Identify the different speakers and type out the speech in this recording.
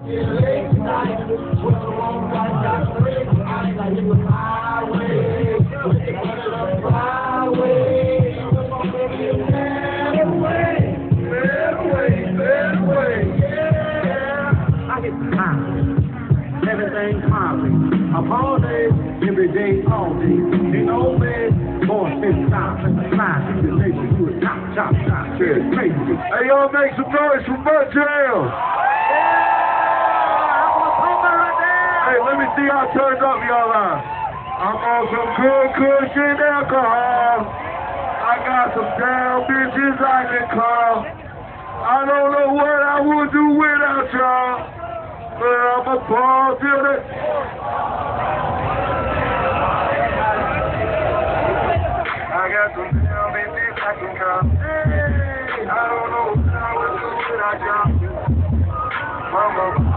Speaker 1: Everything concrete. Up all day, every day, all day. Ain't no man born 50 times in the line. You can make you a chop, chop, chop. It's crazy.
Speaker 2: Hey, y'all make some noise for Mudjam. Hey, let me see how turned up y'all are. I'm on some good cushion alcohol. I got some damn bitches I can call. I don't know what I would do without y'all. But I'm a ball till it. I got some damn bitches I can call. Hey, I don't know what I would do without y'all. Mama.